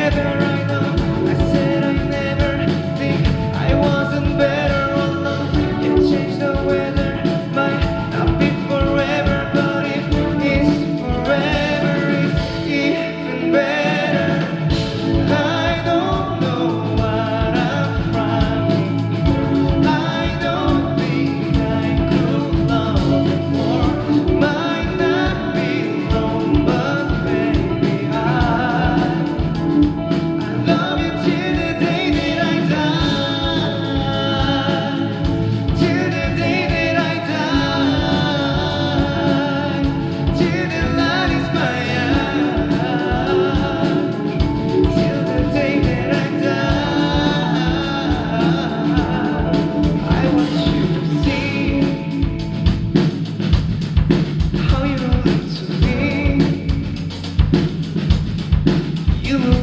together, I know. I said I never think I wasn't better alone. You changed the weather, might not be forever, but if it's forever, it's even better. I don't know what I'm trying. I don't think I could love more. Might not be long, but baby, I love you till the day that I die. Till the day that I die. Till the light is my eye. Till the day that I die. I want you to see how you look to me. You look